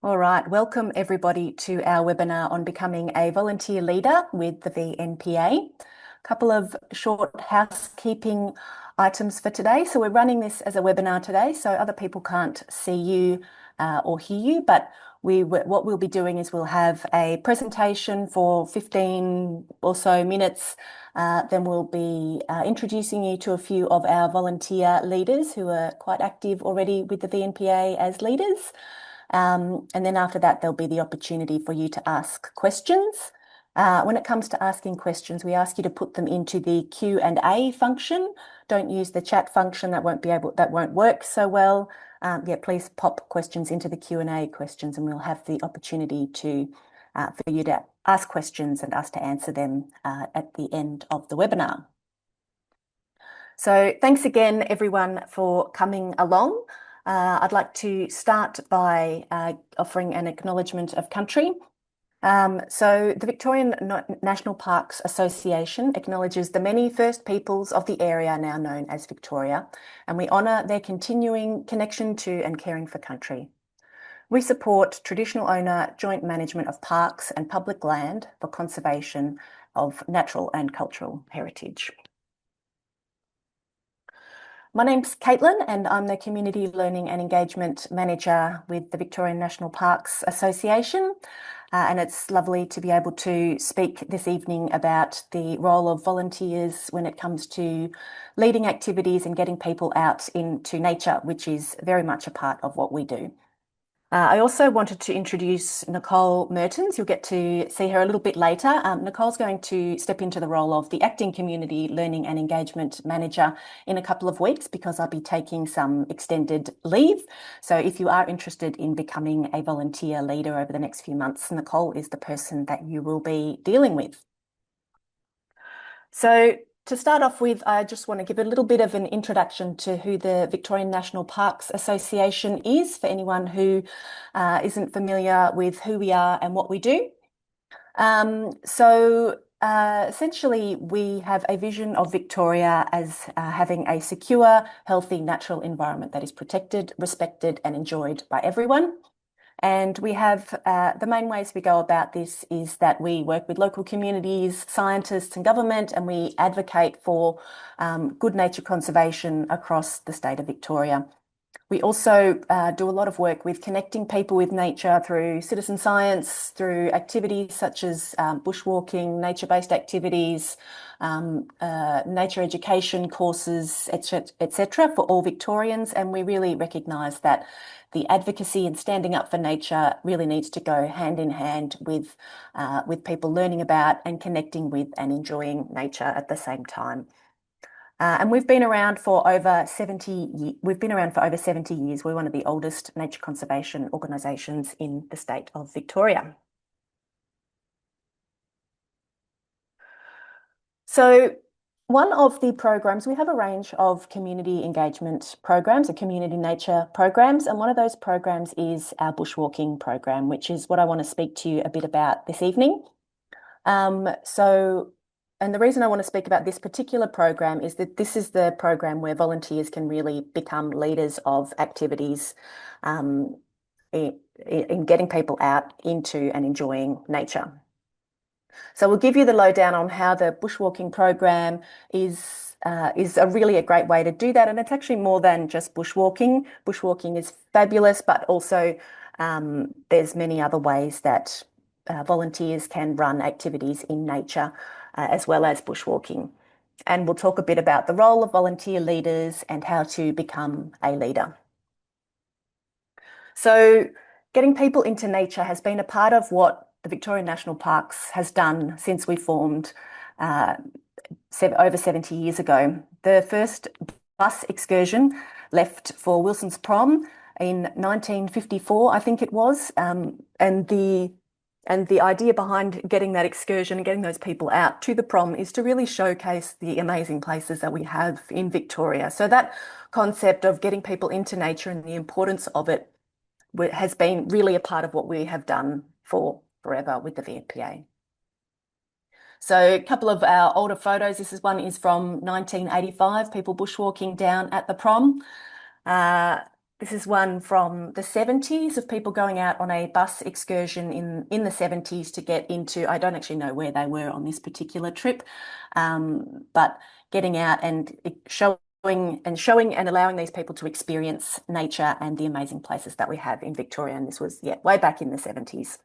All right, welcome everybody to our webinar on becoming a volunteer leader with the VNPA. A couple of short housekeeping items for today. So we're running this as a webinar today, so other people can't see you or hear you, but what we'll be doing is we'll have a presentation for 15 or so minutes. Then we'll be introducing you to a few of our volunteer leaders who are quite active already with the VNPA as leaders. And then after that, there'll be the opportunity for you to ask questions. When it comes to asking questions, we ask you to put them into the Q&A function. Don't use the chat function. That won't work so well. Yeah, please pop questions into the Q&A questions, and we'll have the opportunity for you to ask questions and us to answer them at the end of the webinar. So thanks again, everyone, for coming along. I'd like to start by offering an acknowledgement of country. So the Victorian National Parks Association acknowledges the many First Peoples of the area now known as Victoria, and we honour their continuing connection to and caring for country. We support traditional owner joint management of parks and public land for conservation of natural and cultural heritage. My name's Caitlin, and I'm the Community Learning and Engagement Manager with the Victorian National Parks Association. And it's lovely to be able to speak this evening about the role of volunteers when it comes to leading activities and getting people out into nature, which is very much a part of what we do. I also wanted to introduce Nicole Mertens. You'll get to see her a little bit later. Nicole's going to step into the role of the Acting Community Learning and Engagement Manager in a couple of weeks because I'll be taking some extended leave. So if you are interested in becoming a volunteer leader over the next few months, Nicole is the person that you will be dealing with. So to start off with, I just want to give a little bit of an introduction to who the Victorian National Parks Association is for anyone who isn't familiar with who we are and what we do. Essentially, we have a vision of Victoria as having a secure, healthy, natural environment that is protected, respected, and enjoyed by everyone. And we have the main ways we go about this is that we work with local communities, scientists, and government, and we advocate for good nature conservation across the state of Victoria. We also do a lot of work with connecting people with nature through citizen science, through activities such as bushwalking, nature-based activities, nature education courses, etc., for all Victorians. And we really recognise that the advocacy and standing up for nature really needs to go hand in hand with people learning about and connecting with and enjoying nature at the same time. And we've been around for over 70 years. We're one of the oldest nature conservation organisations in the state of Victoria. So one of the programs, we have a range of community engagement programs, or community nature programs, and one of those programs is our bushwalking program, which is what I want to speak to you a bit about this evening. And the reason I want to speak about this particular program is that this is the program where volunteers can really become leaders of activities in getting people out into and enjoying nature. So we'll give you the lowdown on how the bushwalking program is really a great way to do that. And it's actually more than just bushwalking. Bushwalking is fabulous, but also there's many other ways that volunteers can run activities in nature as well as bushwalking. And we'll talk a bit about the role of volunteer leaders and how to become a leader. So getting people into nature has been a part of what the Victorian National Parks has done since we formed over 70 years ago. The first bus excursion left for Wilson's Prom in 1954, I think it was, and the idea behind getting that excursion and getting those people out to the prom is to really showcase the amazing places that we have in Victoria. So that concept of getting people into nature and the importance of it has been really a part of what we have done for forever with the VNPA. So a couple of our older photos. This is from 1985, people bushwalking down at the prom. This is one from the 70s of people going out on a bus excursion in the 70s to get into, I don't actually know where they were on this particular trip, but getting out and showing and allowing these people to experience nature and the amazing places that we have in Victoria. And this was, yeah, way back in the 70s.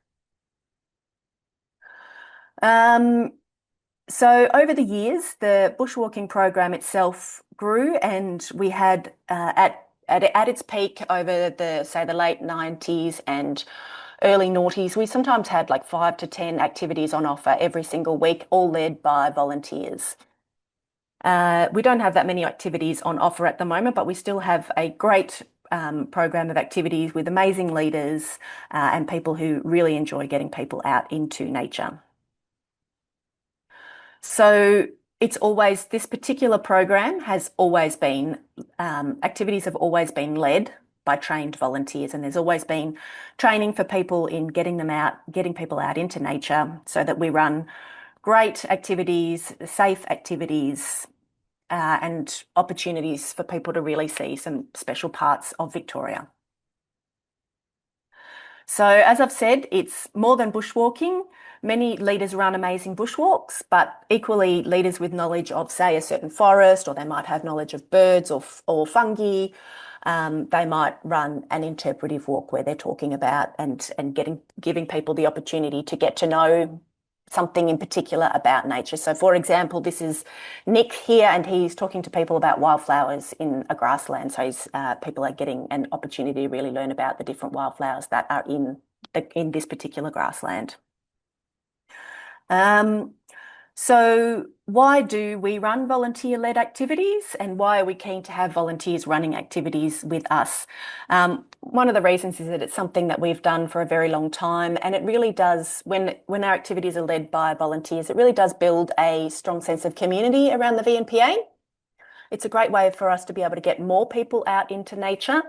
Um, So over the years, the bushwalking program itself grew, and we had at its peak over the say the late 90s and early noughties, we sometimes had like 5 to 10 activities on offer every single week, all led by volunteers. We don't have that many activities on offer at the moment, but we still have a great program of activities with amazing leaders and people who really enjoy getting people out into nature. So it's always, this particular program has always been, activities have always been led by trained volunteers, and there's always been training for people in getting them out, getting people out into nature so that we run great activities, safe activities, and opportunities for people to really see some special parts of Victoria. So, as I've said, it's more than bushwalking. Many leaders run amazing bushwalks, but equally leaders with knowledge of, say, a certain forest, or they might have knowledge of birds or fungi. They might run an interpretive walk where they're talking about and giving people the opportunity to get to know something in particular about nature. So, for example, this is Nick here, and he's talking to people about wildflowers in a grassland. So, people are getting an opportunity to really learn about the different wildflowers that are in this particular grassland. So why do we run volunteer-led activities, and why are we keen to have volunteers running activities with us? One of the reasons is that it's something that we've done for a very long time, and it really does, when our activities are led by volunteers, it really does build a strong sense of community around the VNPA. It's a great way for us to be able to get more people out into nature.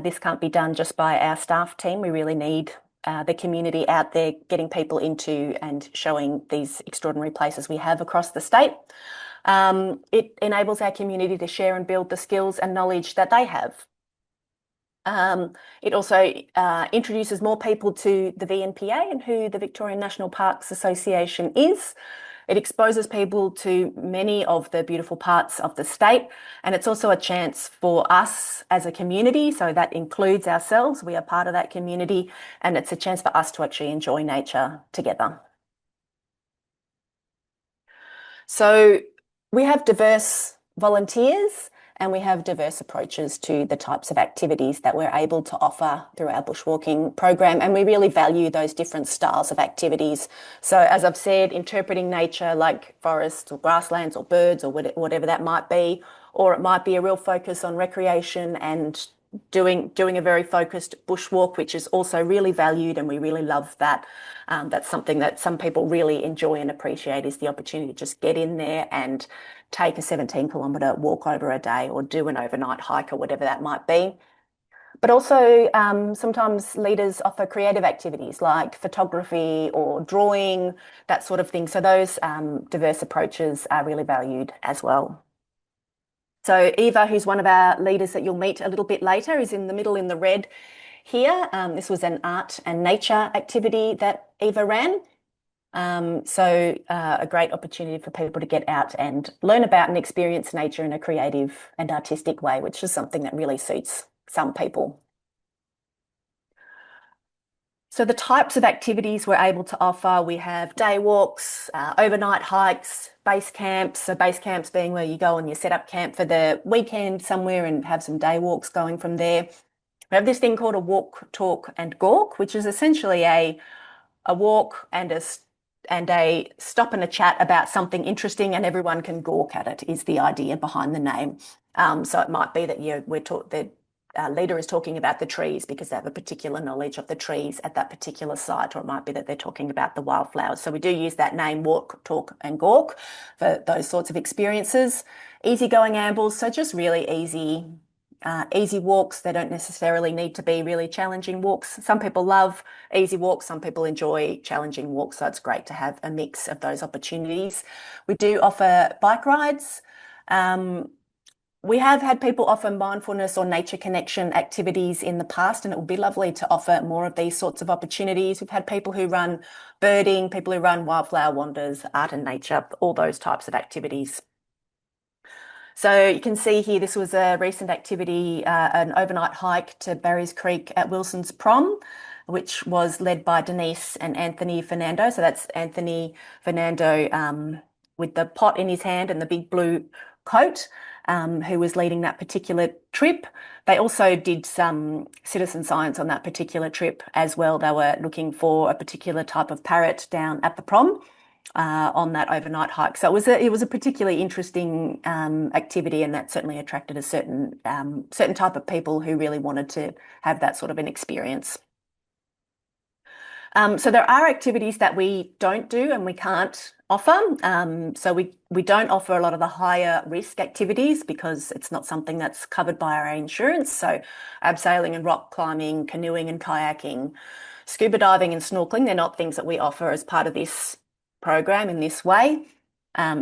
This can't be done just by our staff team. We really need the community out there, getting people into and showing these extraordinary places we have across the state. It enables our community to share and build the skills and knowledge that they have. It also introduces more people to the VNPA and who the Victorian National Parks Association is. It exposes people to many of the beautiful parts of the state, and it's also a chance for us as a community, so that includes ourselves, we are part of that community, and it's a chance for us to actually enjoy nature together. So we have diverse volunteers, and we have diverse approaches to the types of activities that we're able to offer through our bushwalking program. And we really value those different styles of activities. So as I've said, interpreting nature like forests or grasslands or birds or whatever that might be, or it might be a real focus on recreation and doing a very focused bushwalk, which is also really valued, and we really love that. That's something that some people really enjoy and appreciate, is the opportunity to just get in there and take a 17-kilometre walk over a day, or do an overnight hike, or whatever that might be. But also sometimes leaders offer creative activities like photography or drawing, that sort of thing. So those diverse approaches are really valued as well. So Eva, who's one of our leaders that you'll meet a little bit later, is in the middle in the red here. This was an art and nature activity that Eva ran. So a great opportunity for people to get out and learn about and experience nature in a creative and artistic way, which is something that really suits some people. So the types of activities we're able to offer, we have day walks, overnight hikes, base camps. So base camps being where you go and you set up camp for the weekend somewhere and have some day walks going from there. We have this thing called a walk, talk and gawk, which is essentially a walk and a stop and a chat about something interesting, and everyone can gawk at it, is the idea behind the name. So it might be that the leader is talking about the trees because they have a particular knowledge of the trees at that particular site, or it might be that they're talking about the wildflowers. So we do use that name, walk, talk and gawk, for those sorts of experiences. Easygoing ambles, so just really easy walks. They don't necessarily need to be really challenging walks. Some people love easy walks, some people enjoy challenging walks, so it's great to have a mix of those opportunities. We do offer bike rides. We have had people offer mindfulness or nature connection activities in the past, and it would be lovely to offer more of these sorts of opportunities. We've had people who run birding, people who run wildflower wanders, art and nature, all those types of activities. So you can see here, this was a recent activity, an overnight hike to Barry's Creek at Wilson's Prom, which was led by Denise and Anthony Fernando. So that's Anthony Fernando with the pot in his hand and the big blue coat, who was leading that particular trip. They also did some citizen science on that particular trip as well. They were looking for a particular type of parrot down at the prom on that overnight hike. So it was a particularly interesting activity, and that certainly attracted a certain type of people who really wanted to have that sort of an experience. So there are activities that we don't do and we can't offer. So we don't offer a lot of the higher risk activities because it's not something that's covered by our insurance. So abseiling and rock climbing, canoeing and kayaking, scuba diving and snorkeling, they're not things that we offer as part of this program in this way.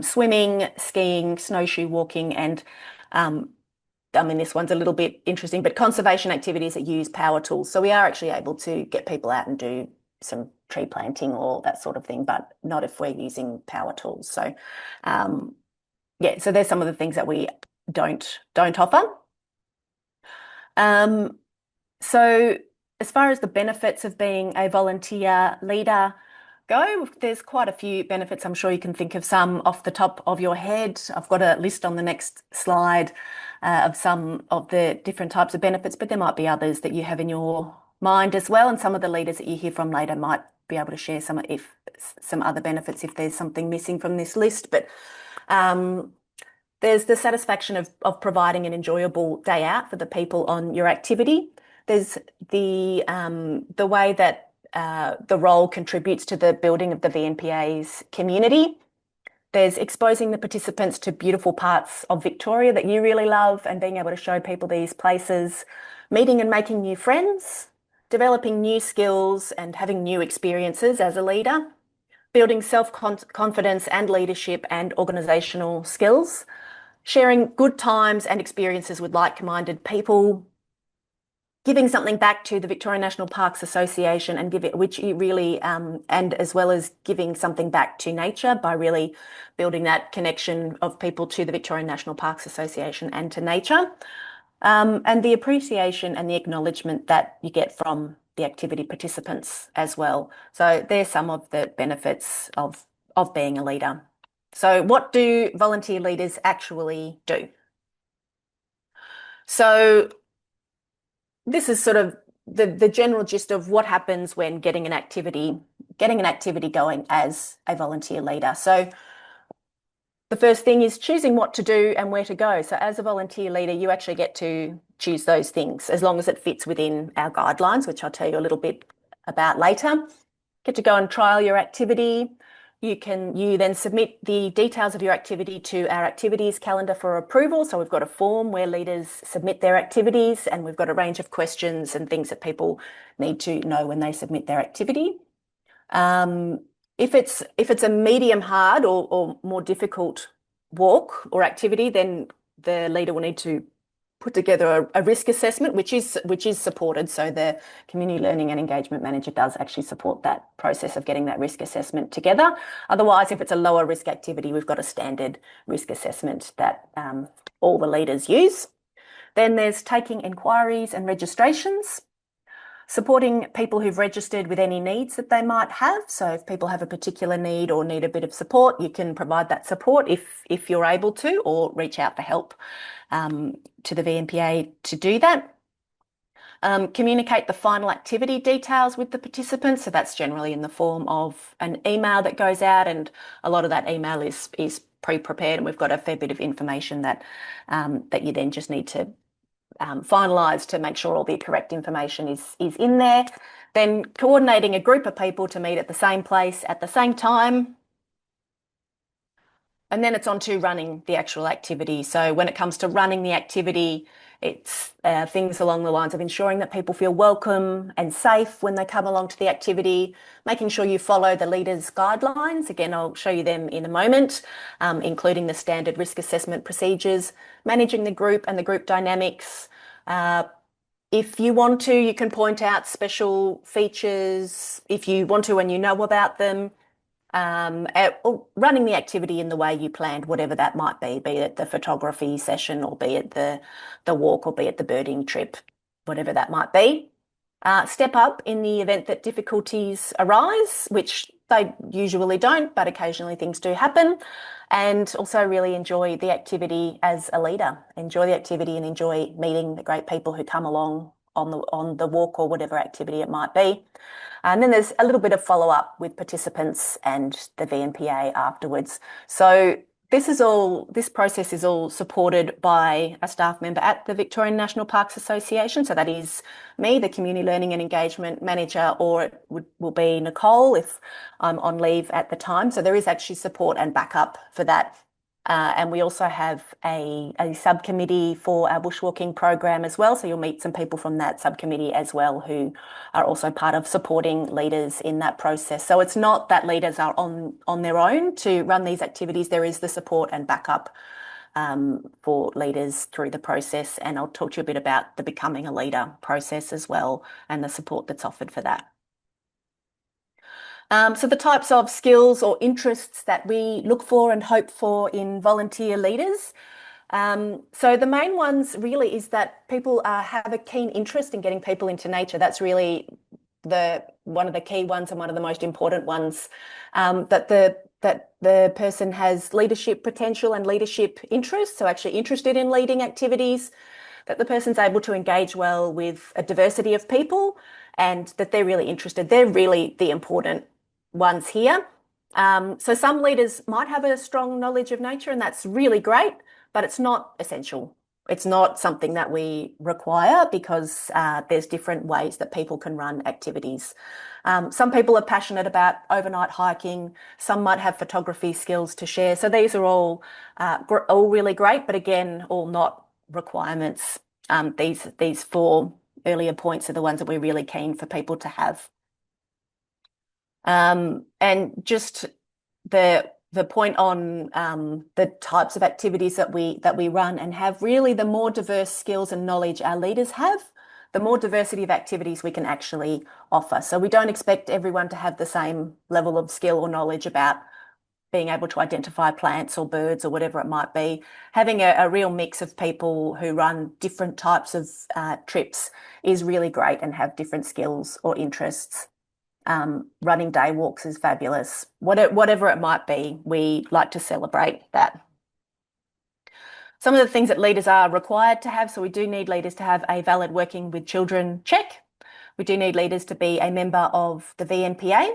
Swimming, skiing, snowshoe walking, and this one's a little bit interesting, but conservation activities that use power tools. So we are actually able to get people out and do some tree planting or that sort of thing, but not if we're using power tools. So yeah, so there's some of the things that we don't offer. So as far as the benefits of being a volunteer leader go, there's quite a few benefits. I'm sure you can think of some off the top of your head. I've got a list on the next slide of some of the different types of benefits, but there might be others that you have in your mind as well. And some of the leaders that you hear from later might be able to share some other benefits if there's something missing from this list. But there's the satisfaction of providing an enjoyable day out for the people on your activity. There's the way that the role contributes to the building of the VNPA's community. There's exposing the participants to beautiful parts of Victoria that you really love and being able to show people these places, meeting and making new friends, developing new skills and having new experiences as a leader, building self-confidence and leadership and organisational skills, sharing good times and experiences with like-minded people, giving something back to the Victorian National Parks Association and which you really, and as well as giving something back to nature by really building that connection of people to the Victorian National Parks Association and to nature, and the appreciation and the acknowledgement that you get from the activity participants as well. So there's some of the benefits of being a leader. So what do volunteer leaders actually do? So this is sort of the general gist of what happens when getting an activity going as a volunteer leader. So the first thing is choosing what to do and where to go. So as a volunteer leader, you actually get to choose those things as long as it fits within our guidelines, which I'll tell you a little bit about later. Get to go and trial your activity. You then submit the details of your activity to our activities calendar for approval. So we've got a form where leaders submit their activities, and we've got a range of questions and things that people need to know when they submit their activity. If it's a medium hard or more difficult walk or activity, then the leader will need to put together a risk assessment, which is supported. So the Community Learning and Engagement Manager does actually support that process of getting that risk assessment together. Otherwise, if it's a lower risk activity, we've got a standard risk assessment that all the leaders use. Then there's taking inquiries and registrations, supporting people who've registered with any needs that they might have. So if people have a particular need or need a bit of support, you can provide that support if you're able to, or reach out for help to the VNPA to do that. Communicate the final activity details with the participants. So that's generally in the form of an email that goes out, and a lot of that email is pre-prepared, and we've got a fair bit of information that you then just need to finalise to make sure all the correct information is in there. Then coordinating a group of people to meet at the same place at the same time. And then it's on to running the actual activity. So when it comes to running the activity, It's things along the lines of ensuring that people feel welcome and safe when they come along to the activity, making sure you follow the leaders' guidelines. Again, I'll show you them in a moment, including the standard risk assessment procedures, managing the group and the group dynamics. If you want to, you can point out special features if you want to and you know about them. Or running the activity in the way you planned, whatever that might be it the photography session or be it the walk or be it the birding trip, whatever that might be. Step up in the event that difficulties arise, which they usually don't, but occasionally things do happen. And also really enjoy the activity as a leader. Enjoy the activity and enjoy meeting the great people who come along on the walk or whatever activity it might be. And then there's a little bit of follow-up with participants and the VNPA afterwards. So this process is all supported by a staff member at the Victorian National Parks Association. So that is me, the Community Learning and Engagement Manager, or it will be Nicole if I'm on leave at the time. So there is actually support and backup for that. And we also have a subcommittee for our bushwalking program as well. So you'll meet some people from that subcommittee as well who are also part of supporting leaders in that process. So it's not that leaders are on their own to run these activities. There is the support and backup for leaders through the process. And I'll talk to you a bit about the Becoming a Leader process as well and the support that's offered for that. So the types of skills or interests that we look for and hope for in volunteer leaders. So the main ones really is that people have a keen interest in getting people into nature. That's really one of the key ones and one of the most important ones. That the person has leadership potential and leadership interest, so actually interested in leading activities, that the person's able to engage well with a diversity of people, and that they're really interested. They're really the important ones here. So some leaders might have a strong knowledge of nature, and that's really great, but it's not essential. It's not something that we require because there's different ways that people can run activities. Some people are passionate about overnight hiking. Some might have photography skills to share. So these are all really great, but again, all not requirements. These four earlier points are the ones that we're really keen for people to have. And just the point on the types of activities that we run and have, really the more diverse skills and knowledge our leaders have, the more diversity of activities we can actually offer. So we don't expect everyone to have the same level of skill or knowledge about being able to identify plants or birds or whatever it might be. Having a real mix of people who run different types of trips is really great and have different skills or interests. Running day walks is fabulous. Whatever it might be, we like to celebrate that. Some of the things that leaders are required to have, so we do need leaders to have a valid working with children check. We do need leaders to be a member of the VNPA,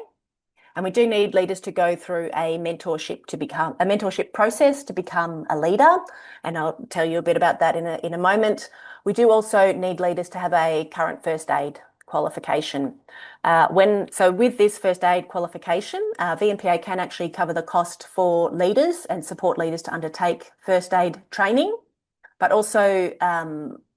and we do need leaders to go through a mentorship process to become a leader. And I'll tell you a bit about that in a moment. We do also need leaders to have a current first aid qualification. With this first aid qualification, VNPA can actually cover the cost for leaders and support leaders to undertake first aid training. But also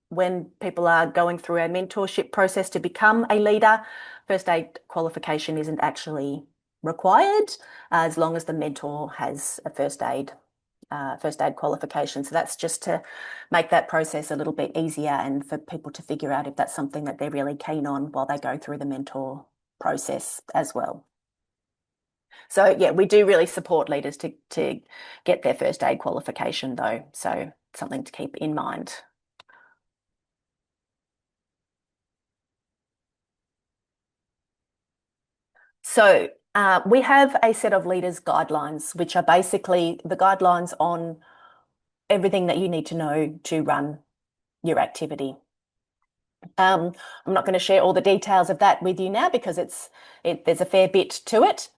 when people are going through a mentorship process to become a leader, first aid qualification isn't actually required as long as the mentor has a first aid qualification. So that's just to make that process a little bit easier and for people to figure out if that's something that they're really keen on while they go through the mentor process as well. So yeah, we do really support leaders to get their first aid qualification though. So something to keep in mind. So we have a set of leaders guidelines, which are basically the guidelines on everything that you need to know to run your activity. I'm not going to share all the details of that with you now because there's a fair bit to it.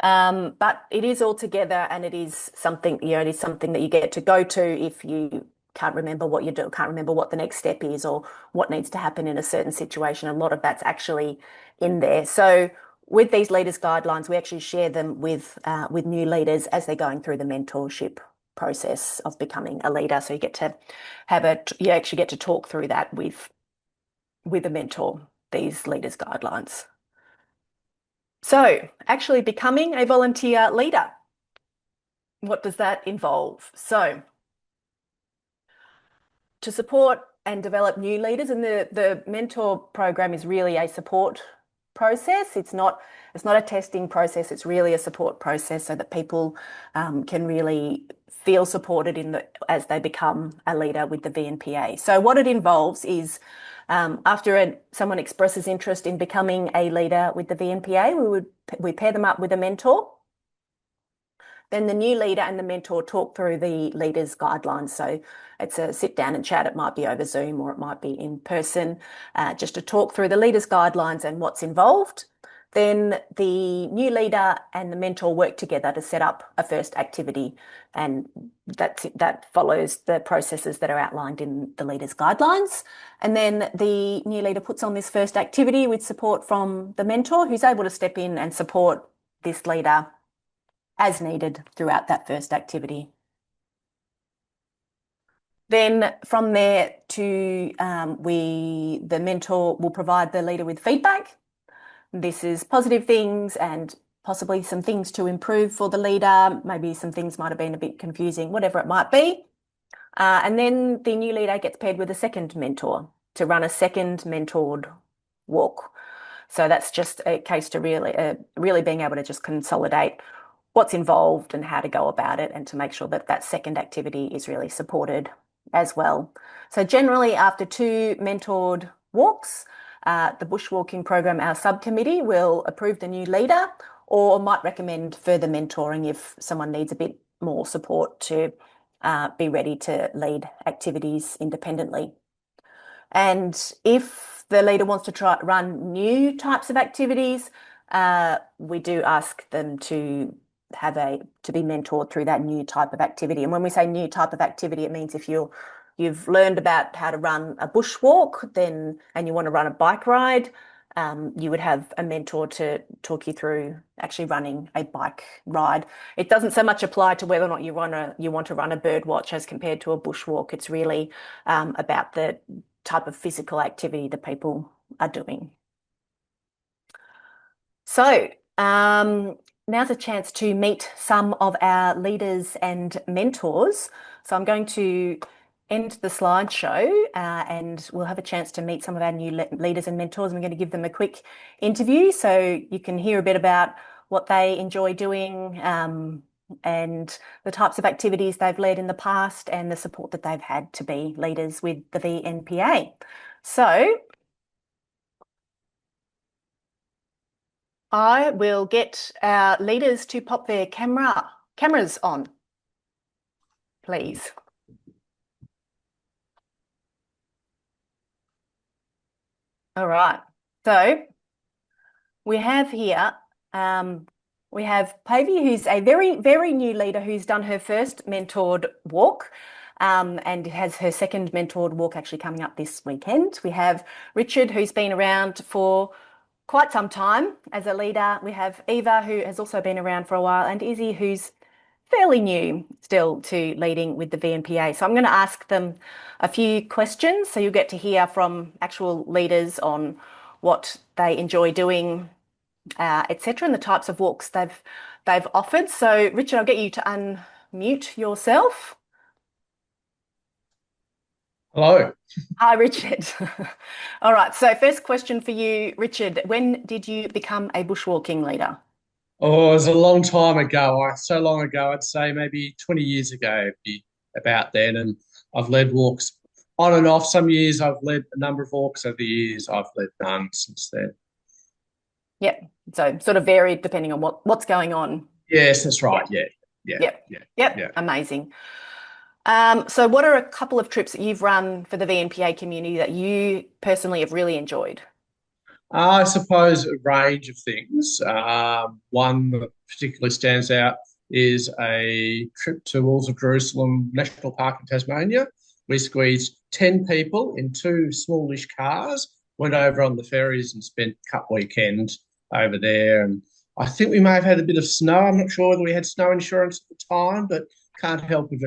But it is all together, and it is something, it is something that you get to go to if you can't remember what you do, can't remember what the next step is or what needs to happen in a certain situation. A lot of that's actually in there. So with these leaders guidelines, we actually share them with new leaders as they're going through the mentorship process of becoming a leader. So you get to you actually get to talk through that with a mentor, these leaders' guidelines. So actually becoming a volunteer leader, what does that involve? So to support and develop new leaders, and the mentor program is really a support process. It's not a testing process. It's really a support process so that people can really feel supported as they become a leader with the VNPA. So what it involves is after someone expresses interest in becoming a leader with the VNPA, we pair them up with a mentor. Then the new leader and the mentor talk through the leader's guidelines. So it's a sit down and chat. It might be over Zoom or it might be in person, just to talk through the leader's guidelines and what's involved. Then the new leader and the mentor work together to set up a first activity, and that follows the processes that are outlined in the leader's guidelines. And then the new leader puts on this first activity with support from the mentor, who's able to step in and support this leader as needed throughout that first activity. Then from there the mentor will provide the leader with feedback. This is positive things and possibly some things to improve for the leader. Maybe some things might have been a bit confusing, whatever it might be. And then the new leader gets paired with a second mentor to run a second mentored walk. So that's just a case to really being able to just consolidate what's involved and how to go about it, and to make sure that that second activity is really supported as well. So generally after 2 mentored walks, the bushwalking program, our subcommittee will approve the new leader or might recommend further mentoring if someone needs a bit more support to be ready to lead activities independently. And if the leader wants to run new types of activities, we do ask them to be mentored through that new type of activity. And when we say new type of activity, it means if you've learned about how to run a bushwalk and you want to run a bike ride, you would have a mentor to talk you through actually running a bike ride. It doesn't so much apply to whether or not you want to run a bird watch as compared to a bushwalk. It's really about the type of physical activity that people are doing. So now's a chance to meet some of our leaders and mentors. So I'm going to end the slideshow and we'll have a chance to meet some of our new leaders and mentors. I'm going to give them a quick interview so you can hear a bit about what they enjoy doing and the types of activities they've led in the past and the support that they've had to be leaders with the VNPA. So I will get our leaders to pop their cameras on, please. All right. So we have here, we have Pavey, who's a very, very new leader who's done her first mentored walk and has her second mentored walk actually coming up this weekend. We have Richard, who's been around for quite some time as a leader. We have Eva, who has also been around for a while, and Izzy, who's fairly new still to leading with the VNPA. So I'm going to ask them a few questions so you'll get to hear from actual leaders on what they enjoy doing, etc., and the types of walks they've offered. So Richard, I'll get you to unmute yourself. Hello. Hi, Richard. All right. So first question for you, Richard. When did you become a bushwalking leader? Oh, it was a long time ago. So long ago, I'd say maybe 20 years ago, be about then. And I've led walks on and off. Some years I've led a number of walks. Over the years, I've led none since then. Yep. So sort of varied depending on what's going on. Yes, that's right. Yep. Amazing. So what are a couple of trips that you've run for the VNPA community that you personally have really enjoyed? I suppose a range of things. One that particularly stands out is a trip to Walls of Jerusalem National Park in Tasmania. We squeezed 10 people in 2 smallish cars, went over on the ferries and spent Cup weekend over there. And I think we may have had a bit of snow. I'm not sure whether we had snow insurance at the time, but can't help if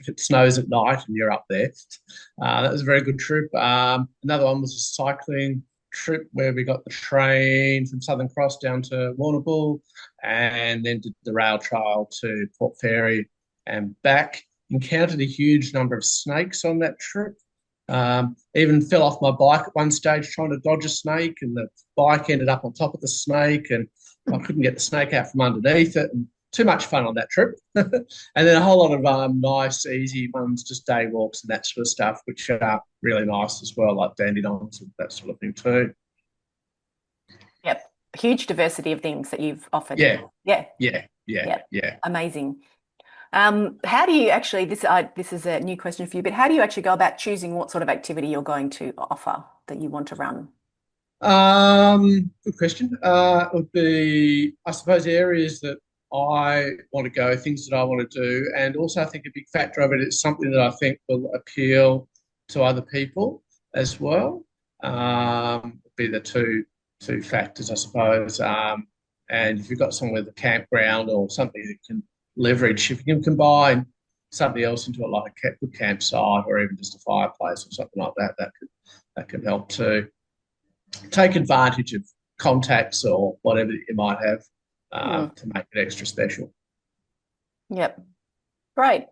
it snows at night and you're up there. That was a very good trip. Another one was a cycling trip where we got the train from Southern Cross down to Warrnambool and then did the rail trail to Port Fairy and back. Encountered a huge number of snakes on that trip. Even fell off my bike at one stage trying to dodge a snake, and the bike ended up on top of the snake, and I couldn't get the snake out from underneath it. And too much fun on that trip. And then a whole lot of nice, easy ones, just day walks and that sort of stuff, which are really nice as well, like dandelions and that sort of thing too. Yep. Huge diversity of things that you've offered. Yeah, Yeah. yeah, yeah, Yep. yeah. Amazing. How do you actually, this is a new question for you, but how do you actually go about choosing what sort of activity you're going to offer that you want to run? Good question. It would be, I suppose, areas that I want to go, things that I want to do, and also I think a big factor of it is something that I think will appeal to other people as well. Would be the two factors, I suppose. And if you've got somewhere with a campground or something that can leverage, if you can combine something else into it, like a good campsite or even just a fireplace or something like that, that could help too. Take advantage of contacts or whatever that you might have to make it extra special. Yep. Great.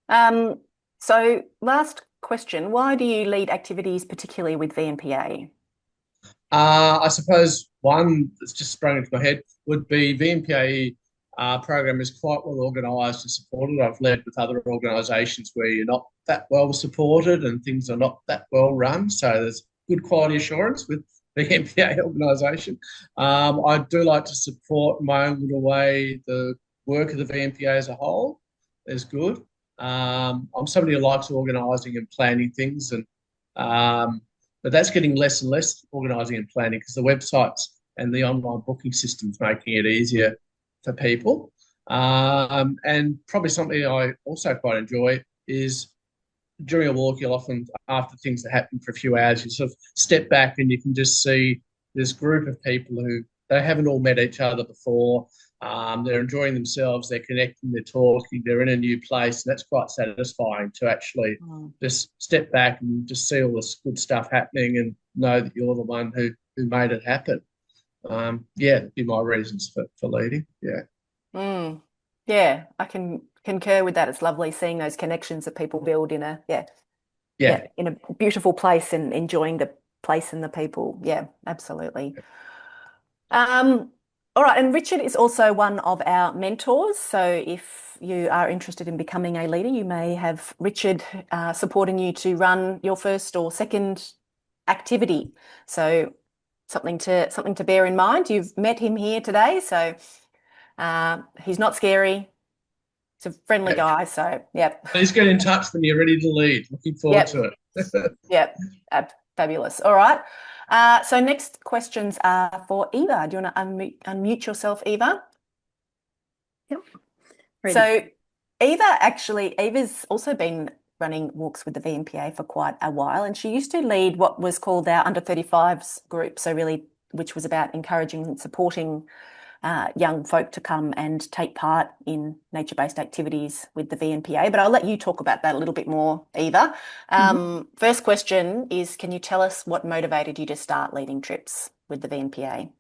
So last question, why do you lead activities particularly with VNPA? I suppose one that's just sprung into my head would be VNPA program is quite well organised and supported. I've led with other organisations where you're not that well supported and things are not that well run. So there's good quality assurance with the VNPA organisation. I do like to support in my own little way the work of the VNPA as a whole is good. I'm somebody who likes organising and planning things, and but that's getting less and less organising and planning because the websites and the online booking systems making it easier for people. And probably something I also quite enjoy is during a walk, you'll often, after things that happen for a few hours, you sort of step back and you can just see this group of people who they haven't all met each other before. They're enjoying themselves, they're connecting, they're talking, they're in a new place. And that's quite satisfying to actually just step back and just see all this good stuff happening and know that you're the one who made it happen. Yeah, that'd be my reasons for leading. Yeah. Mm. Yeah, I can concur with that. It's lovely seeing those connections that people build in Yeah. in a beautiful place and enjoying the place and the people. Yeah, absolutely. All right, and Richard is also one of our mentors. So if you are interested in becoming a leader, you may have Richard supporting you to run your first or second activity. So something to bear in mind. You've met him here today, so he's not scary. He's a friendly Yeah. guy. So yep, Please get in touch when you're ready to lead. Looking forward yep, to it. yep, fabulous. All right. So next questions are for Eva. Do you want to unmute yourself, Eva? Yep. Ready. So Eva's also been running walks with the VNPA for quite a while, and she used to lead what was called our under 35s group. So really, which was about encouraging and supporting young folk to come and take part in nature-based activities with the VNPA. But I'll let you talk about that a little bit more, Eva. First question is, can you tell us what motivated you to start leading trips with the VNPA?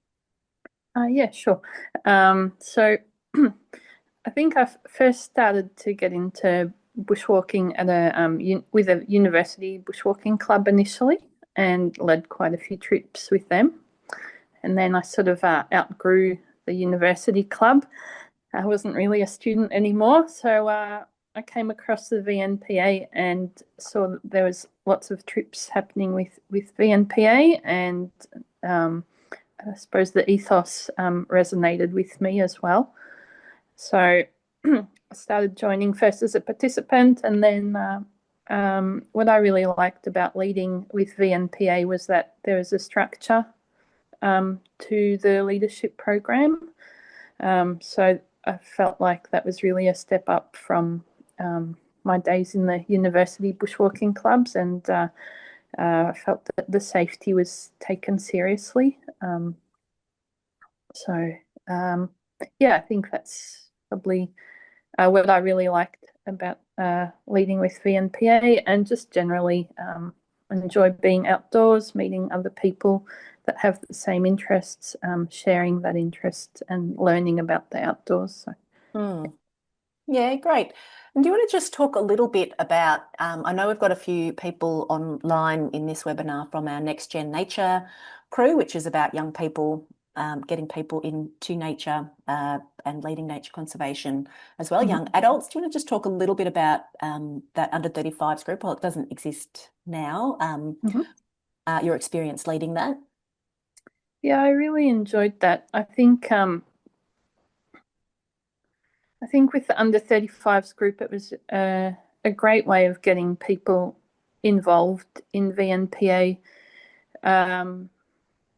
Yeah, sure. So I think I first started to get into bushwalking at with a university bushwalking club initially, and led quite a few trips with them. And then I sort of outgrew the university club. I wasn't really a student anymore, so I came across the VNPA and saw that there was lots of trips happening with VNPA, and I suppose the ethos resonated with me as well. So I started joining first as a participant, and then what I really liked about leading with VNPA was that there was a structure to the leadership program. So I felt like that was really a step up from my days in the university bushwalking clubs, and I felt that the safety was taken seriously. Yeah, I think that's probably what I really liked about leading with VNPA, and just generally enjoy being outdoors, meeting other people that have the same interests, sharing that interest and learning about the outdoors. So. Yeah, great. And do you want to just talk a little bit about, I know we've got a few people online in this webinar from our Next Gen Nature crew, which is about young people, getting people into nature and leading nature conservation as well, young adults. Do you want to just talk a little bit about that under 35s group? Well, it doesn't exist now. Your experience leading that? Yeah, I really enjoyed that. I think with the under 35s group, it was a great way of getting people involved in VNPA,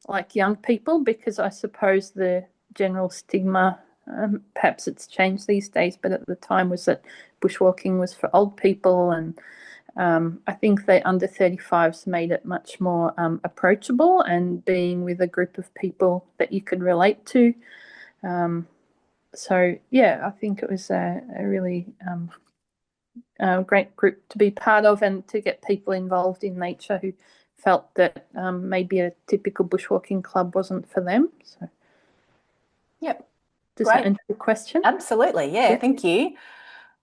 like young people, because I suppose the general stigma, perhaps it's changed these days, but at the time was that bushwalking was for old people. And I think the under 35s made it much more approachable, and being with a group of people that you could relate to. So yeah, I think it was a really great group to be part of, and to get people involved in nature who felt that maybe a typical bushwalking club wasn't for them. So, yep, does great. that answer the question? Absolutely, yeah. Thank you.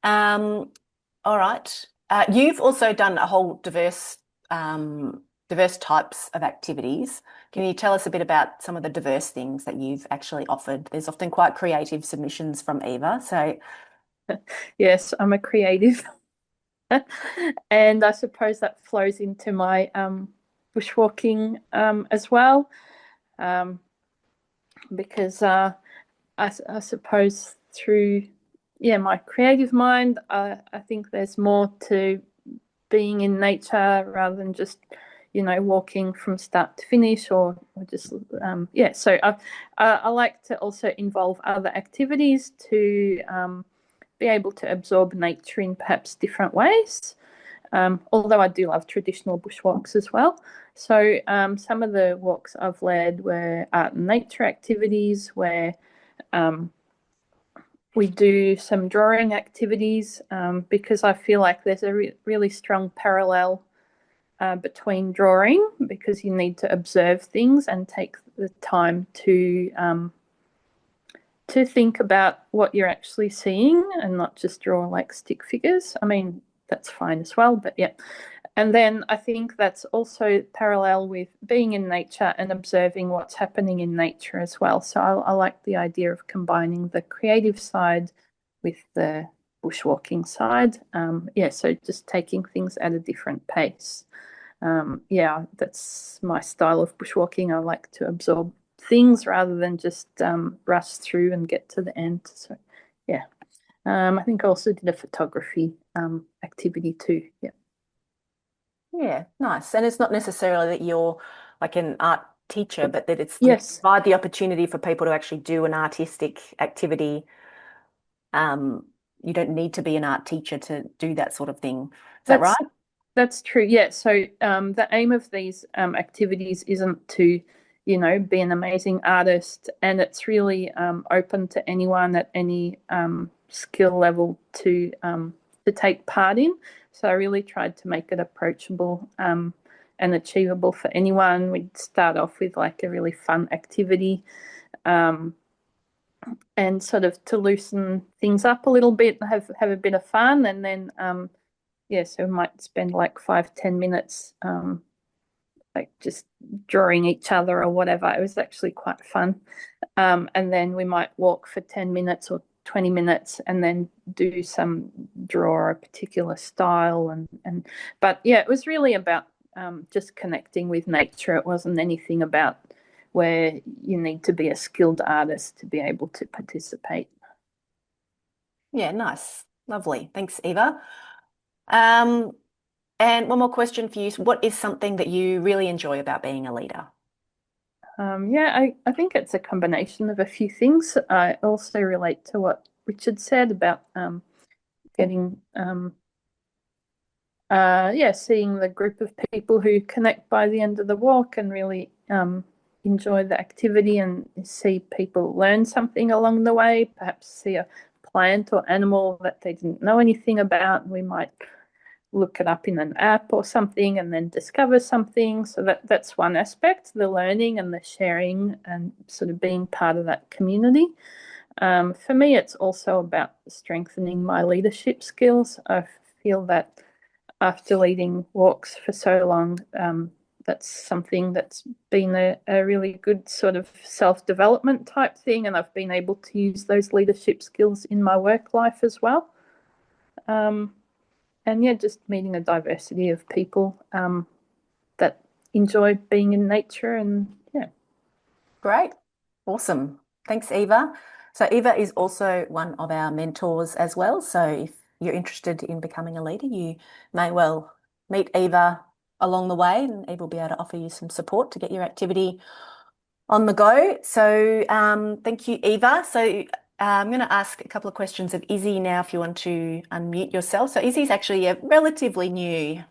All right. You've also done a whole diverse types of activities. Can you tell us a bit about some of the diverse things that you've actually offered? There's often quite creative submissions from Eva. So yes, I'm a creative. And I suppose that flows into my bushwalking as well, because I suppose through my creative mind, I think there's more to being in nature rather than just walking from start to finish, or just so I like to also involve other activities to be able to absorb nature in perhaps different ways, although I do love traditional bushwalks as well. So some of the walks I've led were art and nature activities, where we do some drawing activities, because I feel like there's a really strong parallel between drawing, because you need to observe things and take the time to think about what you're actually seeing, and not just draw like stick figures. I mean, that's fine as well, but yeah. And then I think that's also parallel with being in nature and observing what's happening in nature as well. So I like the idea of combining the creative side with the bushwalking side. So just taking things at a different pace. That's my style of bushwalking. I like to absorb things rather than just rush through and get to the end. So yeah. I think I also did a photography activity too. Yeah. yeah, nice. And it's not necessarily that you're like an art teacher, but that it's you Yes. provide the opportunity for people to actually do an artistic activity. You don't need to be an art teacher to do that sort of thing. Is that right? That's true. Yeah. So the aim of these activities isn't to, be an amazing artist, and it's really open to anyone at any skill level to take part in. So I really tried to make it approachable and achievable for anyone. We'd start off with like a really fun activity, and sort of to loosen things up a little bit, have a bit of fun, and then so we might spend like 5-10 minutes like just drawing each other or whatever. It was actually quite fun. And then we might walk for 10 minutes or 20 minutes and then do some draw a particular style. But yeah, it was really about just connecting with nature. It wasn't anything about where you need to be a skilled artist to be able to participate. Yeah, nice. Lovely. Thanks, Eva. And one more question for you. What is something that you really enjoy about being a leader? I think it's a combination of a few things. I also relate to what Richard said about getting, seeing the group of people who connect by the end of the walk and really enjoy the activity, and see people learn something along the way, perhaps see a plant or animal that they didn't know anything about. We might look it up in an app or something and then discover something. So that's one aspect, the learning and the sharing and sort of being part of that community. For me, it's also about strengthening my leadership skills. I feel that after leading walks for so long, that's something that's been a really good sort of self-development type thing, and I've been able to use those leadership skills in my work life as well. And yeah, just meeting a diversity of people that enjoy being in nature, and yeah. Great. Awesome. Thanks, Eva. So Eva is also one of our mentors as well. So if you're interested in becoming a leader, you may well meet Eva along the way, and Eva will be able to offer you some support to get your activity on the go. So thank you, Eva. So I'm going to ask a couple of questions of Izzy now if you want to unmute yourself. So Izzy's actually a relatively new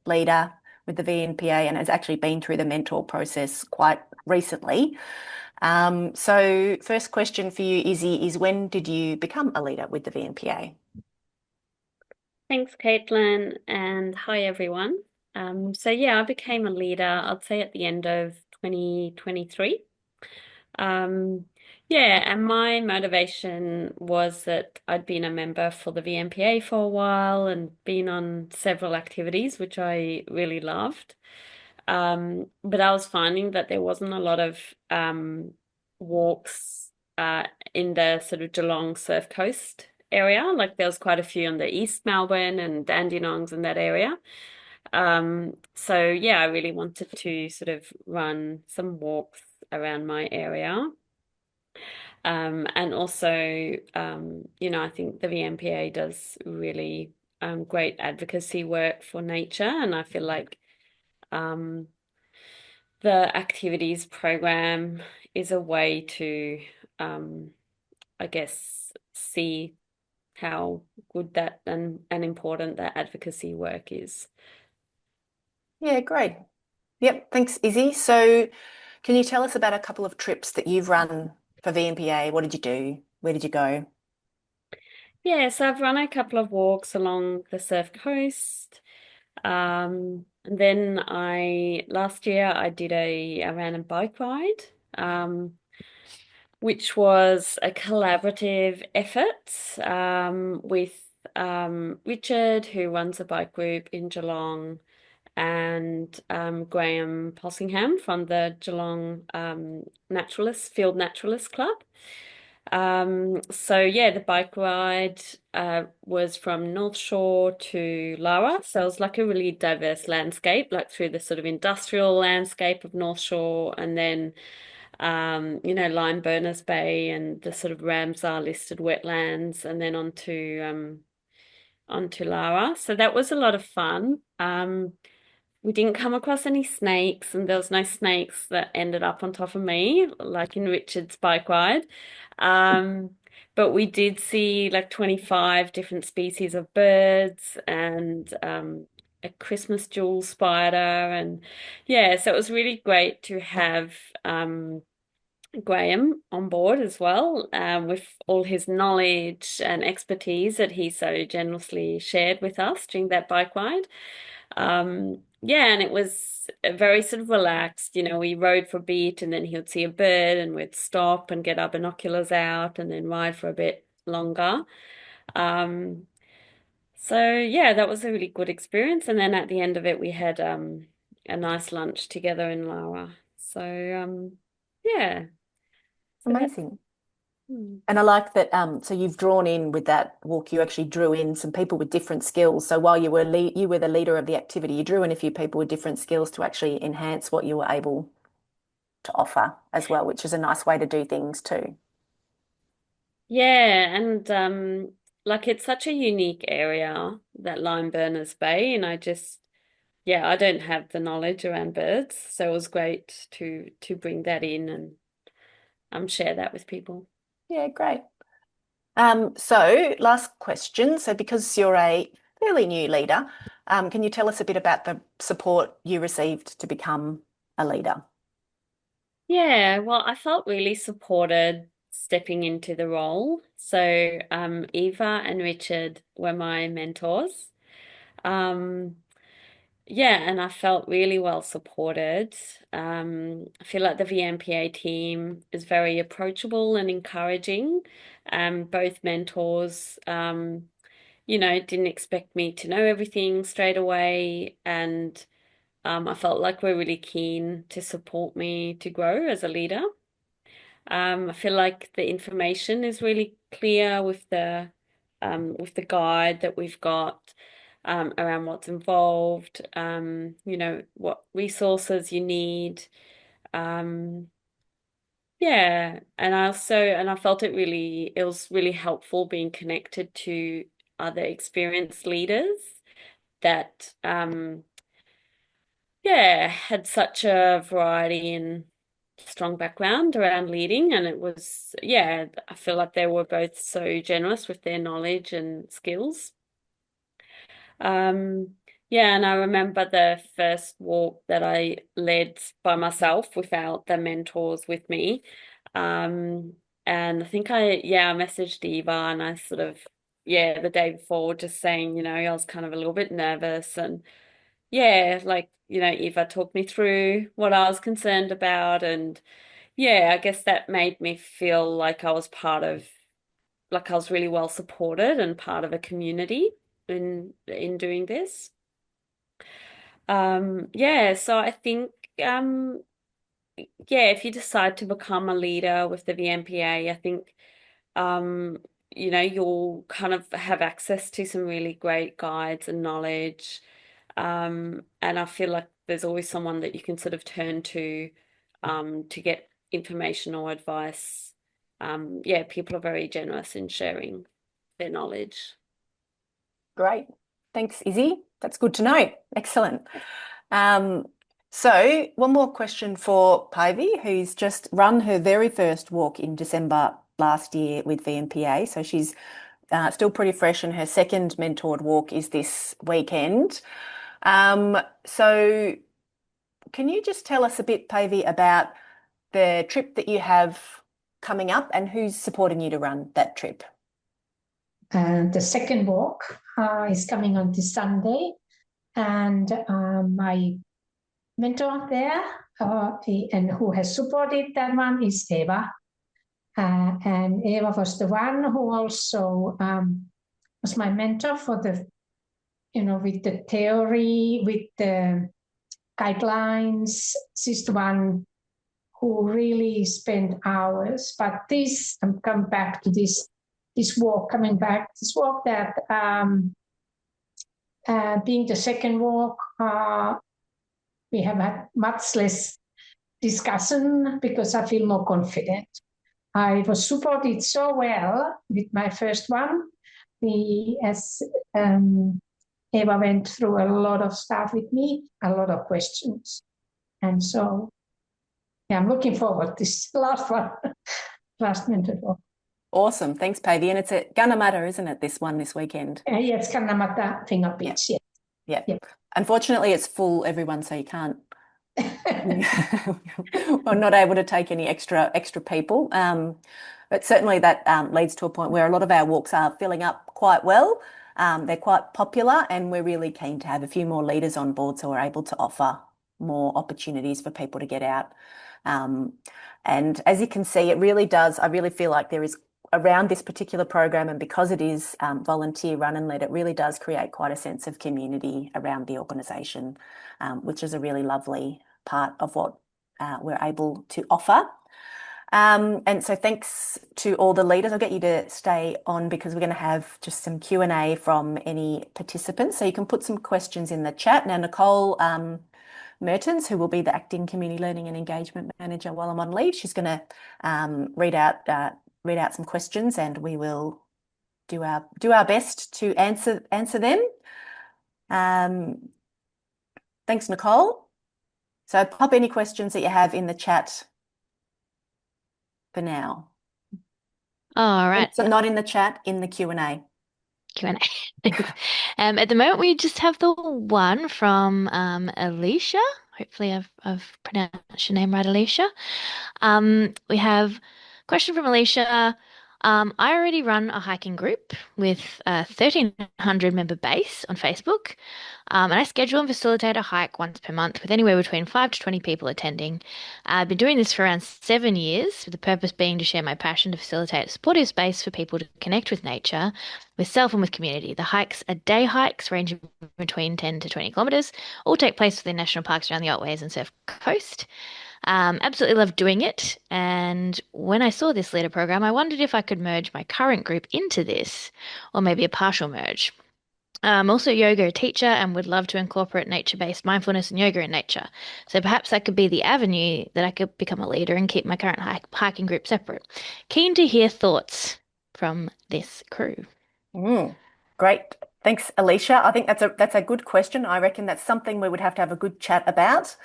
leader with the VNPA and has actually been through the mentor process quite recently. So first question for you, Izzy, is when did you become a leader with the VNPA? Thanks, Caitlin, and hi everyone. So yeah, I became a leader, I'd say at the end of 2023. Yeah, and my motivation was that I'd been a member for the VMPA for a while and been on several activities, which I really loved. But I was finding that there wasn't a lot of walks in the sort of Geelong Surf Coast area. Like there was quite a few on the East Melbourne and Dandenongs in that area. So yeah, I really wanted to sort of run some walks around my area. And also, I think the VMPA does really great advocacy work for nature, and I feel like the activities program is a way to, I guess, see how good that and important that advocacy work is. Yeah, great. Yep, thanks, Izzy. So can you tell us about a couple of trips that you've run for VMPA? What did you do? Where did you go? Yeah, so I've run a couple of walks along the Surf Coast. And then last year I ran a bike ride, which was a collaborative effort with Richard, who runs a bike group in Geelong, and Graham Possingham from the Geelong Field Naturalist Club. So yeah, the bike ride was from North Shore to Lara. So it was like a really diverse landscape, like through the sort of industrial landscape of North Shore, and then Lime Burners Bay and the sort of Ramsar listed wetlands, and then onto Lara. So that was a lot of fun. We didn't come across any snakes, and there was no snakes that ended up on top of me, like in Richard's bike ride. Um, but we did see like 25 different species of birds and a Christmas jewel spider. And yeah, so it was really great to have Graham on board as well, with all his knowledge and expertise that he so generously shared with us during that bike ride. Yeah, and it was very sort of relaxed. We rode for a bit and then he would see a bird and we'd stop and get our binoculars out and then ride for a bit longer. So yeah, that was a really good experience. And then at the end of it, we had a nice lunch together in Lara. So yeah. So Amazing. hmm. And I like that. So you've drawn in with that walk, you actually drew in some people with different skills. So while you were the leader of the activity, you drew in a few people with different skills to actually enhance what you were able to offer as well, which is a nice way to do things too. Yeah, and like it's such a unique area, that Lime Burners Bay, and I don't have the knowledge around birds, so it was great to bring that in and share that with people. Yeah, great. So last question. So because you're a fairly new leader, can you tell us a bit about the support you received to become a leader? Yeah, well, I felt really supported stepping into the role. So Eva and Richard were my mentors. Um, yeah, and I felt really well supported. I feel like the VMPA team is very approachable and encouraging. Both mentors, didn't expect me to know everything straight away, and I felt like we're really keen to support me to grow as a leader. I feel like the information is really clear with the guide that we've got around what's involved, what resources you need. Um, yeah, and I felt it was really helpful being connected to other experienced leaders that had such a variety and strong background around leading. And it was, I feel like they were both so generous with their knowledge and skills. Um, yeah, and I remember the first walk that I led by myself without the mentors with me. Um, and I think I messaged Eva and I sort of, the day before just saying, I was kind of a little bit nervous and Eva talked me through what I was concerned about. And I guess that made me feel like like I was really well supported and part of a community in doing this. So I think, if you decide to become a leader with the VMPA, I think, um, you'll kind of have access to some really great guides and knowledge. And I feel like there's always someone that you can sort of turn to get information or advice. People are very generous in sharing their knowledge. Great. Thanks, Izzy. That's good to know. Excellent. So one more question for Pivy, who's just run her very first walk in December last year with VMPA. So she's still pretty fresh, and her second mentored walk is this weekend. So can you just tell us a bit, Pavy, about the trip that you have coming up and who's supporting you to run that trip? The second walk is coming on this Sunday, and my mentor there and who has supported that one is Eva. And Eva was the one who also was my mentor for with the theory, with the guidelines. She's the one who really spent hours. But I'm coming back to this walk that being the second walk, we have had much less discussion because I feel more confident. I was supported so well with my first one. As Eva went through a lot of stuff with me, a lot of questions. And so, I'm looking forward to this last one, last mentor walk. Awesome. Thanks, Pavy. And it's at Gunnamatta, isn't it, this weekend? Yeah, it's Gunnamatta Finger Beach, yeah. Unfortunately, it's full, everyone, so you can't. We're not able to take any extra people. But certainly that leads to a point where a lot of our walks are filling up quite well. They're quite popular, and we're really keen to have a few more leaders on board so we're able to offer more opportunities for people to get out. And as you can see, it really does. I really feel like there is around this particular program, and because it is volunteer run and led, it really does create quite a sense of community around the organisation, which is a really lovely part of what we're able to offer. And so thanks to all the leaders. I'll get you to stay on because we're going to have just some Q&A from any participants. So you can put some questions in the chat. Now, Nicole Mertens, who will be the Acting Community Learning and Engagement Manager while I'm on leave, she's going to read out some questions, and we will do our best to answer them. Thanks, Nicole. So pop any questions that you have in the chat for now. All right. So not in the chat, in the Q&A. Q&A. At the moment, we just have the one from Alicia. Hopefully, I've pronounced your name right, Alicia. We have Question from Alicia. I already run a hiking group with a 1,300 member base on Facebook, and I schedule and facilitate a hike once per month with anywhere between 5 to 20 people attending. I've been doing this for around 7 years, with the purpose being to share my passion to facilitate a supportive space for people to connect with nature, with self and with community. The hikes are day hikes ranging between 10 to 20 kilometres, all take place within national parks around the Otways and Surf Coast. Absolutely love doing it. And when I saw this leader program, I wondered if I could merge my current group into this, or maybe a partial merge. I'm also a yoga teacher and would love to incorporate nature-based mindfulness and yoga in nature. So perhaps that could be the avenue that I could become a leader and keep my current hiking group separate. Keen to hear thoughts from this crew. Great. Thanks, Alicia. I think that's a good question. I reckon that's something we would have to have a good chat about.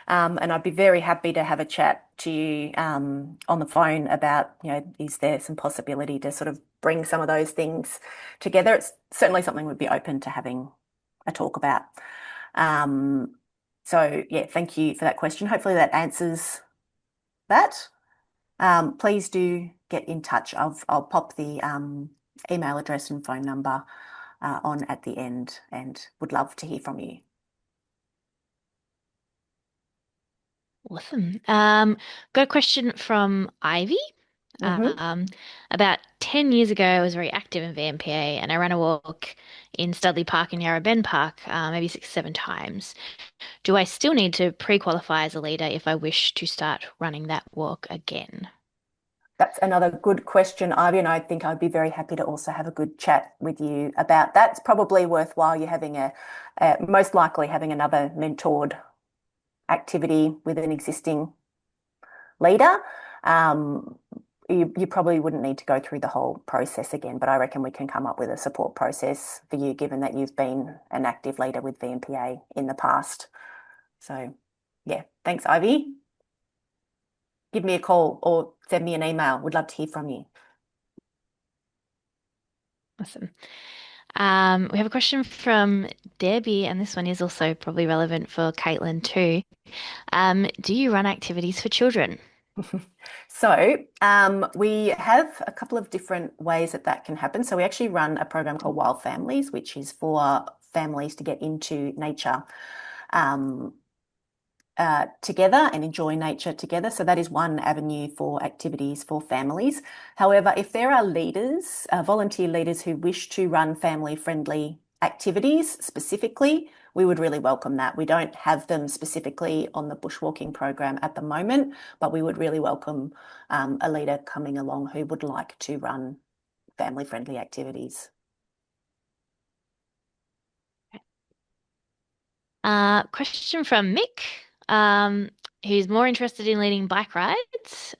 And I'd be very happy to have a chat to you on the phone about, is there some possibility to sort of bring some of those things together? It's certainly something we'd be open to having a talk about. So yeah, thank you for that question. Hopefully that answers that. Please do get in touch. I'll pop the email address and phone number on at the end, and would love to hear from you. Awesome. Got a question from Ivy. About 10 years ago, I was very active in VMPA and I ran a walk in Studley Park and Yarra Bend Park, maybe 6, 7 times. Do I still need to pre-qualify as a leader if I wish to start running that walk again? That's another good question, Ivy, and I think I'd be very happy to also have a good chat with you about that. It's probably worthwhile you having most likely having another mentored activity with an existing leader. You probably wouldn't need to go through the whole process again, but I reckon we can come up with a support process for you, given that you've been an active leader with VMPA in the past. So yeah, thanks, Ivy. Give me a call or send me an email. Would love to hear from you. Awesome. We have a question from Debbie, and this one is also probably relevant for Caitlin too. Do you run activities for children? So we have a couple of different ways that can happen. So we actually run a program called Wild Families, which is for families to get into nature together and enjoy nature together. So that is one avenue for activities for families. However, if there are leaders, volunteer leaders who wish to run family-friendly activities specifically, we would really welcome that. We don't have them specifically on the bushwalking program at the moment, but we would really welcome a leader coming along who would like to run family-friendly activities. Question from Mick, who's more interested in leading bike rides.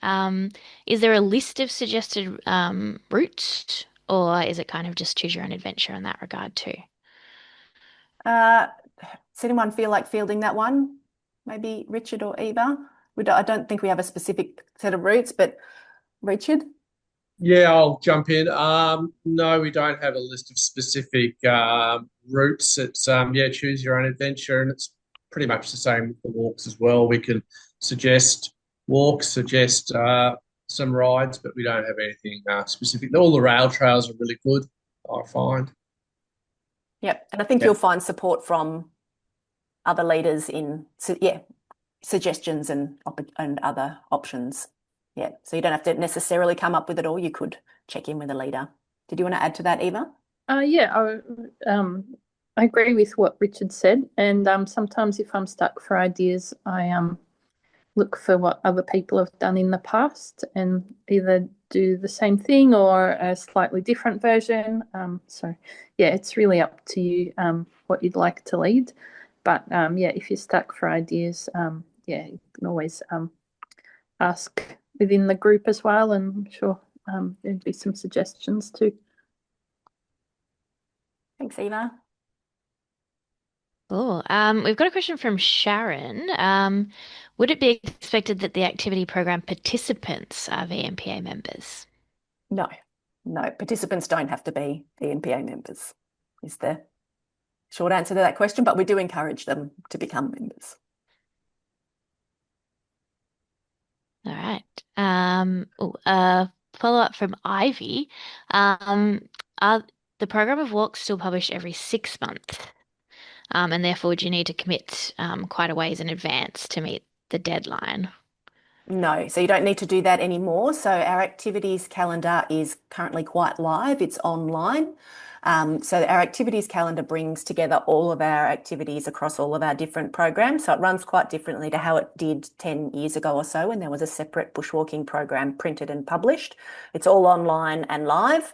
Is there a list of suggested routes, or is it kind of just choose your own adventure in that regard too? Does anyone feel like fielding that one? Maybe Richard or Eva? I don't think we have a specific set of routes, but Richard? Yeah, I'll jump in. No, we don't have a list of specific routes. It's choose your own adventure, and it's pretty much the same with the walks as well. We can suggest walks, suggest some rides, but we don't have anything specific. All the rail trails are really good, I find. Yep, and I think you'll find support from other leaders in suggestions and other options. Yeah, so you don't have to necessarily come up with it all. You could check in with a leader. Did you want to add to that, Eva? I agree with what Richard said, and sometimes if I'm stuck for ideas, I look for what other people have done in the past and either do the same thing or a slightly different version. So yeah, it's really up to you what you'd like to lead. But if you're stuck for ideas, you can always ask within the group as well, and I'm sure there'd be some suggestions too. Thanks, Eva. Cool. We've got a question from Sharon. Would it be expected that the activity program participants are VMPA members? No, participants don't have to be VMPA members, is the short answer to that question, but we do encourage them to become members. All right. Follow-up from Ivy. Are the program of walks still published every 6 months? And therefore, do you need to commit quite a ways in advance to meet the deadline? No, so you don't need to do that anymore. So our activities calendar is currently quite live. It's online. So our activities calendar brings together all of our activities across all of our different programs. So it runs quite differently to how it did 10 years ago or so when there was a separate bushwalking program printed and published. It's all online and live.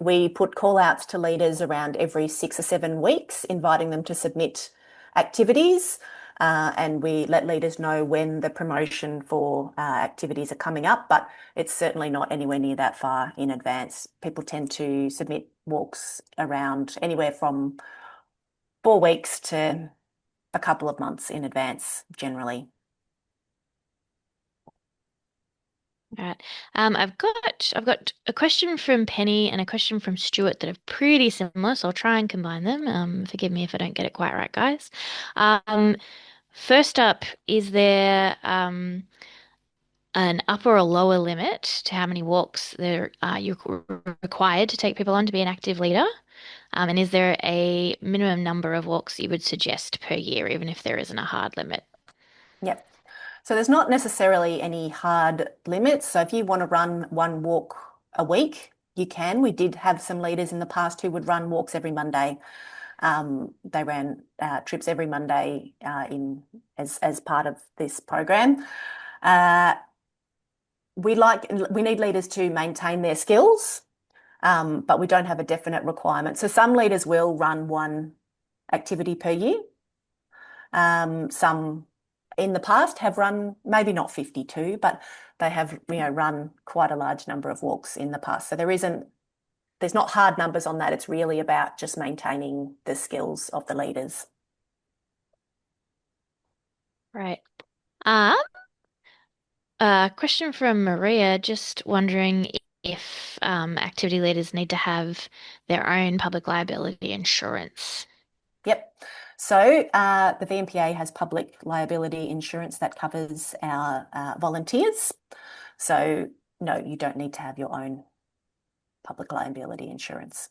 We put call outs to leaders around every 6 or 7 weeks, inviting them to submit activities. And we let leaders know when the promotion for activities are coming up, but it's certainly not anywhere near that far in advance. People tend to submit walks around anywhere from 4 weeks to a couple of months in advance, generally. All right. I've got a question from Penny and a question from Stuart that are pretty similar, so I'll try and combine them. Forgive me if I don't get it quite right, guys. First up, is there an upper or lower limit to how many walks you're required to take people on to be an active leader? And is there a minimum number of walks you would suggest per year, even if there isn't a hard limit? Yep. So there's not necessarily any hard limits. So if you want to run one walk a week, you can. We did have some leaders in the past who would run walks every Monday. They ran trips every Monday as part of this program. We need leaders to maintain their skills, but we don't have a definite requirement. So some leaders will run one activity per year. Some in the past have run maybe not 52, but they have run quite a large number of walks in the past. So there's not hard numbers on that. It's really about just maintaining the skills of the leaders. Right. Question from Maria, just wondering if activity leaders need to have their own public liability insurance. Yep. So the VMPA has public liability insurance that covers our volunteers. So no, you don't need to have your own public liability insurance.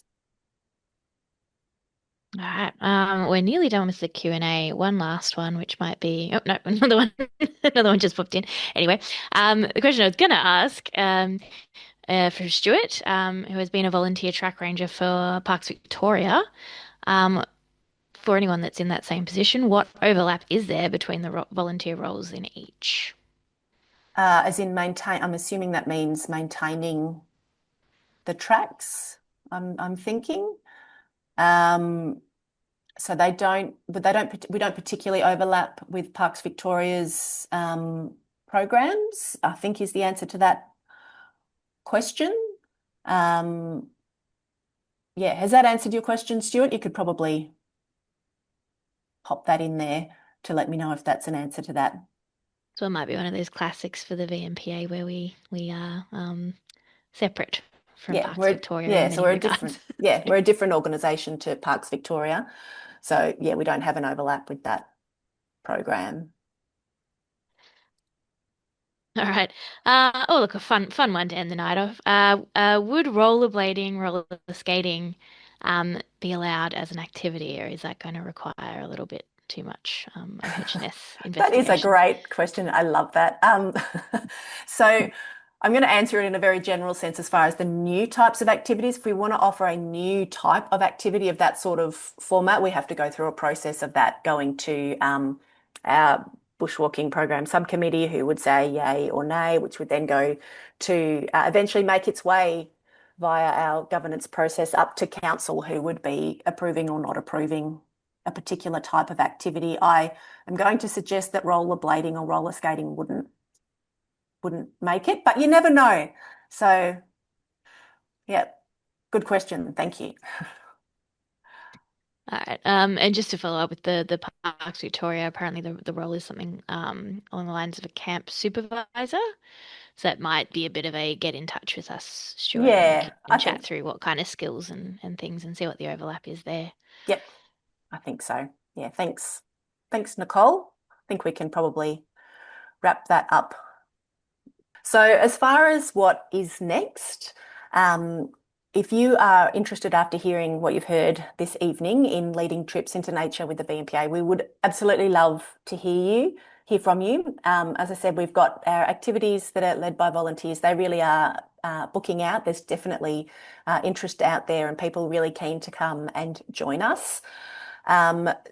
All right. We're nearly done with the Q&A. One last one, which might be, oh no, another one, another one just popped in. Anyway, the question I was going to ask for Stuart, who has been a volunteer track ranger for Parks Victoria, for anyone that's in that same position, what overlap is there between the volunteer roles in each? As in I'm assuming that means maintaining the tracks. I'm thinking. So we don't particularly overlap with Parks Victoria's programs, I think is the answer to that question. Yeah, has that answered your question, Stuart? You could probably pop that in there to let me know if that's an answer to that. So it might be one of those classics for the VMPA where we are separate from Parks Victoria in many regards. We're a different organisation to Parks Victoria. So yeah, we don't have an overlap with that program. All right. Oh, look, a fun one to end the night off. Would rollerblading, roller skating, be allowed as an activity, or is that going to require a little bit too much OHS investigation? That is a great question. I love that. So I'm going to answer it in a very general sense as far as the new types of activities. If we want to offer a new type of activity of that sort of format, we have to go through a process of that going to our bushwalking program subcommittee who would say yay or nay, which would then go to eventually make its way via our governance process up to council who would be approving or not approving a particular type of activity. I am going to suggest that rollerblading or roller skating wouldn't make it, but you never know. So yeah, good question. Thank you. All right. And just to follow up with the Parks Victoria, apparently the role is something along the lines of a camp supervisor. So that might be a bit of a get in touch with us, Stuart, and we can chat through what kind of skills and things and see what the overlap is there. Yep, I think so. Yeah, thanks, Nicole. I think we can probably wrap that up. So as far as what is next, if you are interested after hearing what you've heard this evening in leading trips into nature with the VNPA, we would absolutely love to hear from you. As I said, we've got our activities that are led by volunteers. They really are booking out. There's definitely interest out there and people really keen to come and join us.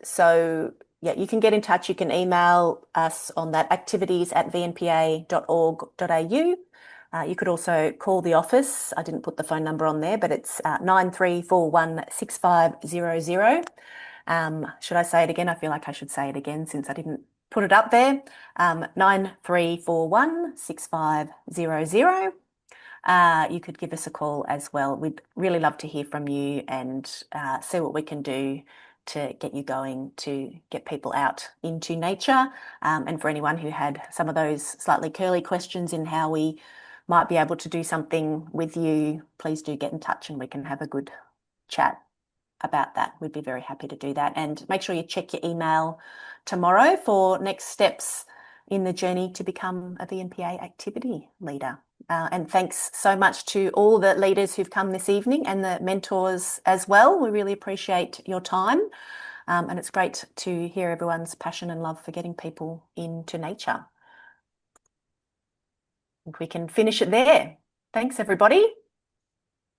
So yeah, you can get in touch. You can email us on that, activities@vnpa.org.au. You could also call the office. I didn't put the phone number on there, but it's 93416500. Should I say it again? I feel like I should say it again since I didn't put it up there. 93416500. You could give us a call as well. We'd really love to hear from you and see what we can do to get you going, to get people out into nature. And for anyone who had some of those slightly curly questions in how we might be able to do something with you, please do get in touch and we can have a good chat about that. We'd be very happy to do that. And make sure you check your email tomorrow for next steps in the journey to become a VNPA activity leader. And thanks so much to all the leaders who've come this evening and the mentors as well. We really appreciate your time. And it's great to hear everyone's passion and love for getting people into nature. We can finish it there. Thanks, everybody.